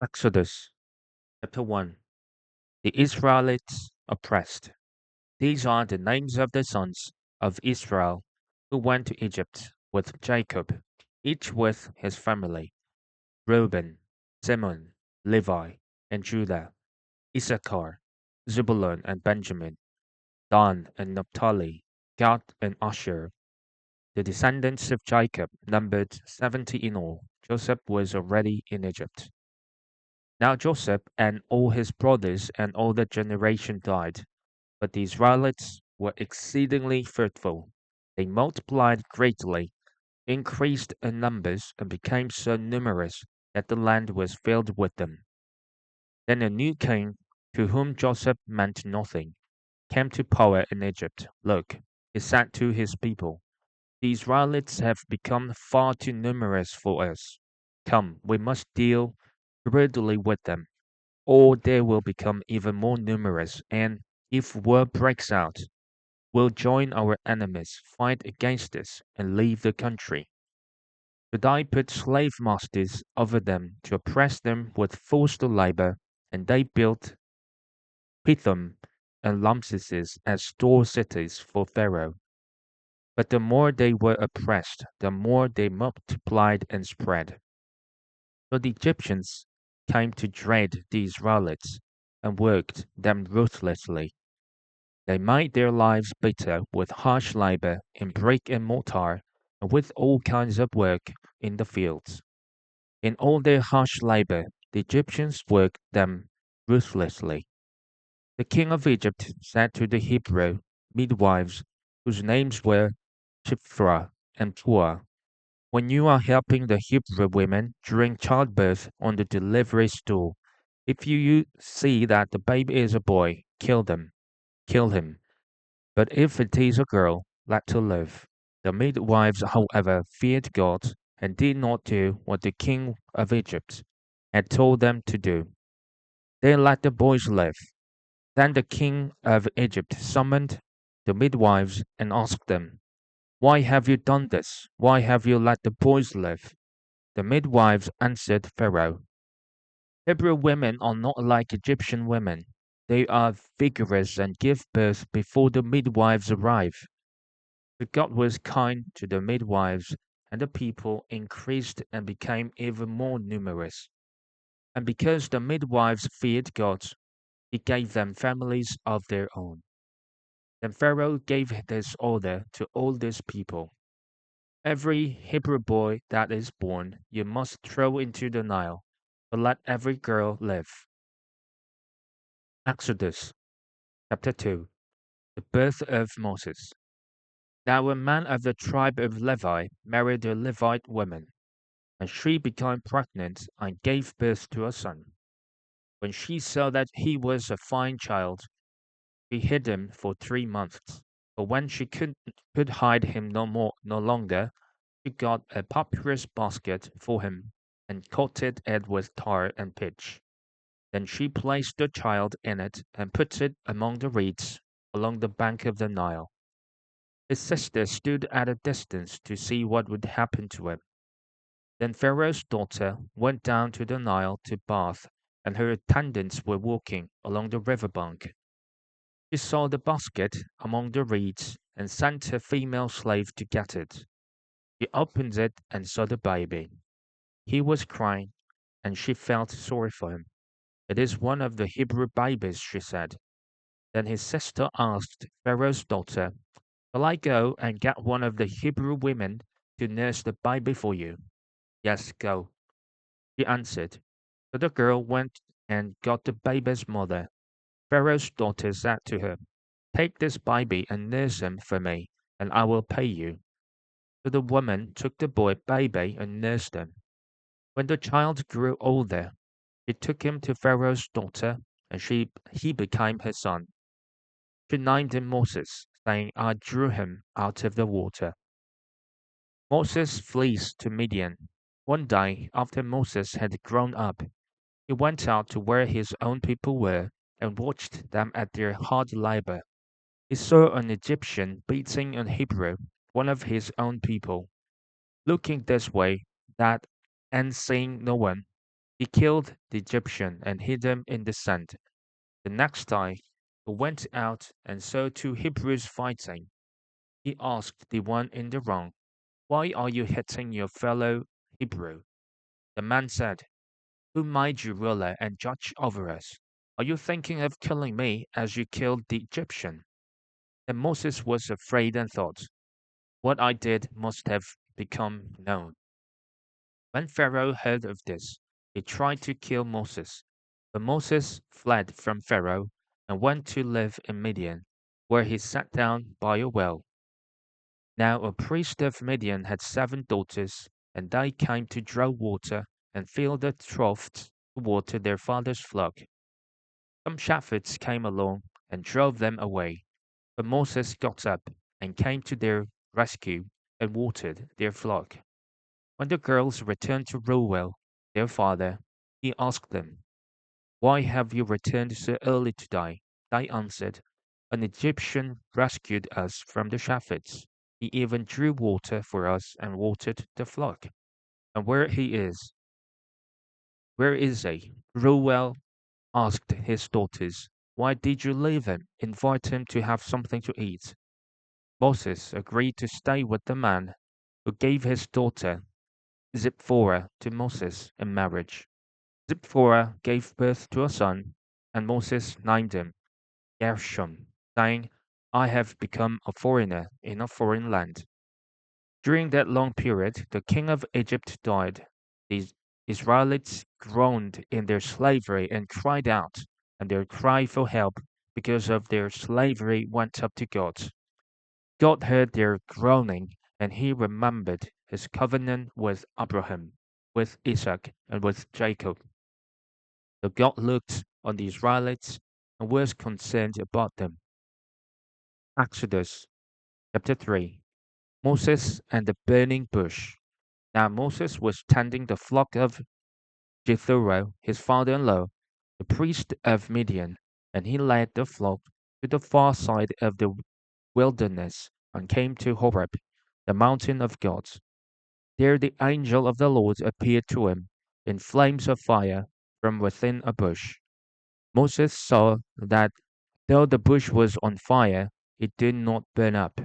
Exodus chapter 1. The Israelites oppressed. These are the names of the sons of Israel who went to Egypt with Jacob, each with his family: Reuben, Simeon, Levi, and Judah; Issachar, Zebulun and Benjamin; Dan and Naphtali; Gad and Asher. The descendants of Jacob numbered 70 in all. Joseph was already in Egypt. Now Joseph and all his brothers and all the generation died, but the Israelites were exceedingly fruitful. They multiplied greatly, increased in numbers, and became so numerous that the land was filled with them. Then a new king, to whom Joseph meant nothing, came to power in Egypt. Look, he said to his people, the Israelites have become far too numerous for us. Come, we must deal brutally with them, or they will become even more numerous, and if war breaks out, will join our enemies, fight against us, and leave the country. Should I put slave masters over them to oppress them with forced labor? And they built Pithom and Lampses as store cities for Pharaoh. But the more they were oppressed, the more they multiplied and spread. So the Egyptians came to dread the Israelites and worked them ruthlessly. They made their lives bitter with harsh labor in brick and mortar and with all kinds of work in the fields. In all their harsh labor, the Egyptians worked them ruthlessly. The king of Egypt said to the Hebrew midwives, whose names were Shiphrah and Puah, when you are helping the Hebrew women during childbirth on the delivery stool, if you see that the baby is a boy, kill him. But if it is a girl, let her live. The midwives, however, feared God and did not do what the king of Egypt had told them to do. They let the boys live. Then the king of Egypt summoned the midwives and asked them, why have you done this? Why have you let the boys live? The midwives answered Pharaoh, Hebrew women are not like Egyptian women. They are vigorous and give birth before the midwives arrive. But God was kind to the midwives, and the people increased and became even more numerous. And because the midwives feared God, he gave them families of their own. Then Pharaoh gave this order to all these people: every Hebrew boy that is born you must throw into the Nile, but let every girl live. Exodus chapter 2. The birth of Moses. Now a man of the tribe of Levi married a Levite woman, and she became pregnant and gave birth to a son. When she saw that he was a fine child, she hid him for 3 months. But when she could hide him no longer, she got a papyrus basket for him and coated it with tar and pitch. Then she placed the child in it and put it among the reeds along the bank of the Nile. His sister stood at a distance to see what would happen to him. Then Pharaoh's daughter went down to the Nile to bathe, and her attendants were walking along the river bank. She saw the basket among the reeds and sent her female slave to get it. She opened it and saw the baby. He was crying, and she felt sorry for him. It is one of the Hebrew babies, she said. Then his sister asked Pharaoh's daughter, shall I go and get one of the Hebrew women to nurse the baby for you? Yes, go, she answered. So the girl went and got the baby's mother. Pharaoh's daughter said to her, take this baby and nurse him for me, and I will pay you. So the woman took the boy baby and nursed him. When the child grew older, she took him to Pharaoh's daughter, and he became her son. She named him Moses, saying, I drew him out of the water. Moses flees to Midian. One day, after Moses had grown up, he went out to where his own people were and watched them at their hard labor. He saw an Egyptian beating a Hebrew, one of his own people. Looking this way, that, and seeing no one, He killed the Egyptian and hid him in the sand. The next day, he went out and saw two Hebrews fighting. He asked the one in the wrong, "Why are you hitting your fellow Hebrew?" The man said, "Who made you ruler and judge over us? Are you thinking of killing me as you killed the Egyptian?" Then Moses was afraid and thought, "What I did must have become known." When Pharaoh heard of this, he tried to kill Moses. But Moses fled from Pharaoh and went to live in Midian, where he sat down by a well. Now a priest of Midian had 7 daughters, and they came to draw water and fill the troughs to water their father's flock. Some shepherds came along and drove them away, but Moses got up and came to their rescue and watered their flock. When the girls returned to Reuel, their father, he asked them, "Why have you returned so early today?" They answered, "An Egyptian rescued us from the shepherds. He even drew water for us and watered the flock. And where is he?" Reuel asked his daughters, "Why did you leave him? Invite him to have something to eat." Moses agreed to stay with the man who gave his daughter Zipporah to Moses in marriage. Zipporah gave birth to a son, and Moses named him Gershom, saying, "I have become a foreigner in a foreign land." During that long period, the king of Egypt died. The Israelites groaned in their slavery and cried out, and their cry for help because of their slavery went up to God. God heard their groaning, and he remembered his covenant with Abraham, with Isaac, and with Jacob. So God looked on the Israelites and was concerned about them. Exodus chapter 3. Moses and the burning bush. Now Moses was tending the flock of Jethro, his father-in-law, the priest of Midian, and he led the flock to the far side of the wilderness and came to Horeb, the mountain of God. There the angel of the Lord appeared to him in flames of fire from within a bush. Moses saw that though the bush was on fire, it did not burn up.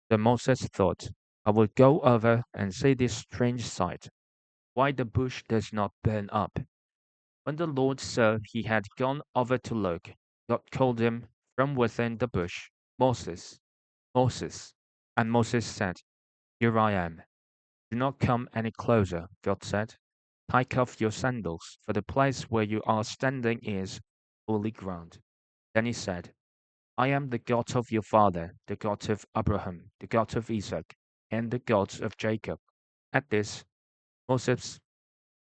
Then Moses thought, "I will go over and see this strange sight, why the bush does not burn up." When the Lord saw he had gone over to look, God called him from within the bush, "Moses, Moses." And Moses said, "Here I am." "Do not come any closer," God said. "Take off your sandals, for the place where you are standing is holy ground." Then he said, "I am the God of your father, the God of Abraham, the God of Isaac, and the God of Jacob." At this, Moses,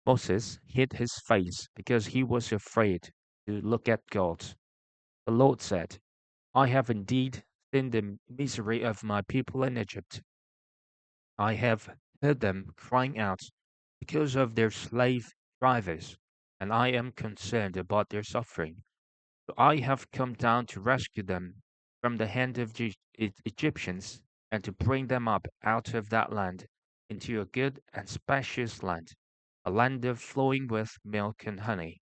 Moses hid his face because he was afraid to look at God. The Lord said, "I have indeed seen the misery of my people in Egypt. I have heard them crying out because of their slave drivers, and I am concerned about their suffering. So I have come down to rescue them from the hand of the Egyptians and to bring them up out of that land into a good and spacious land, a land of flowing with milk and honey,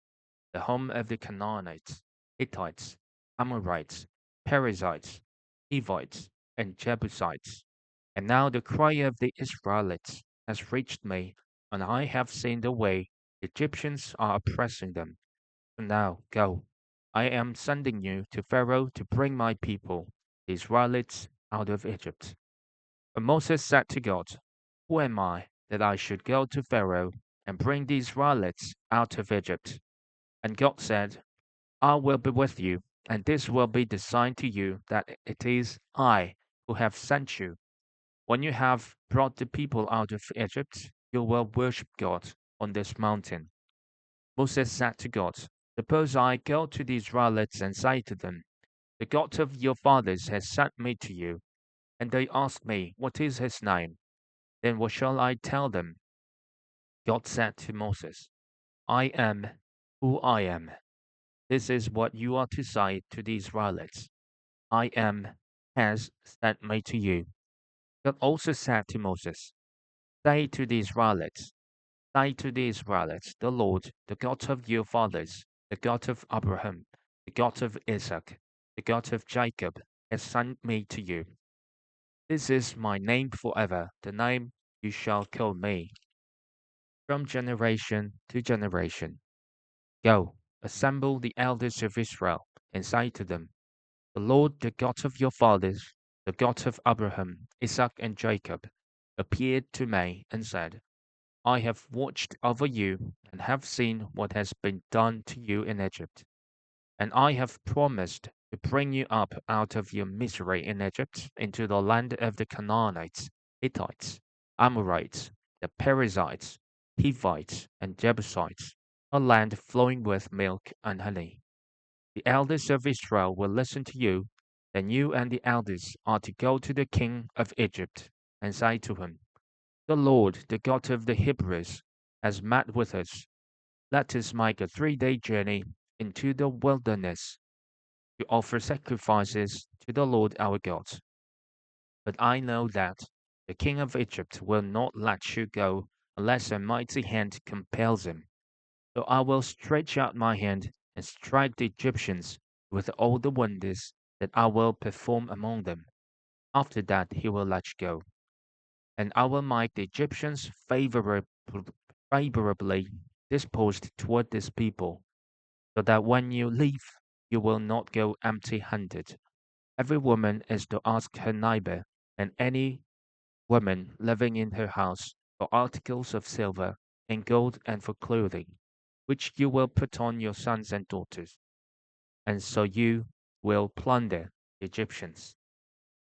the home of the Canaanites, Hittites, Amorites, Perizzites, Hivites, and Jebusites. And now the cry of the Israelites has reached me, and I have seen the way the Egyptians are oppressing them. So now go. I am sending you to Pharaoh to bring my people, the Israelites, out of Egypt." But Moses said to God, "Who am I that I should go to Pharaoh and bring the Israelites out of Egypt?" And God said, "I will be with you, and this will be the sign to you that it is I who have sent you. When you have brought the people out of Egypt, you will worship God on this mountain." Moses said to God, "Suppose I go to the Israelites and say to them, 'The God of your fathers has sent me to you,' and they ask me, 'What is his name?' Then what shall I tell them?" God said to Moses, "I am who I am. This is what you are to say to the Israelites. 'I am has sent me to you.'" God also said to Moses, "Say to the Israelites, Say to the Israelites, the Lord, the God of your fathers, the God of Abraham, the God of Isaac, the God of Jacob, has sent me to you. This is my name forever, the name you shall call me, from generation to generation. Go, assemble the elders of Israel, and say to them, the Lord, the God of your fathers, the God of Abraham, Isaac, and Jacob, appeared to me and said, I have watched over you and have seen what has been done to you in Egypt. And I have promised to bring you up out of your misery in Egypt into the land of the Canaanites, Hittites, Amorites, the Perizzites, Hivites, and Jebusites, a land flowing with milk and honey. The elders of Israel will listen to you. Then you and the elders are to go to the king of Egypt and say to him, the Lord, the God of the Hebrews, has met with us. Let us make a 3-day journey into the wilderness to offer sacrifices to the Lord our God. But I know that the king of Egypt will not let you go unless a mighty hand compels him. So I will stretch out my hand and strike the Egyptians with all the wonders that I will perform among them. After that he will let you go. And I will make the Egyptians favorably disposed toward this people, so that when you leave, you will not go empty-handed. Every woman is to ask her neighbor and any woman living in her house for articles of silver and gold and for clothing, which you will put on your sons and daughters, and so you will plunder the Egyptians.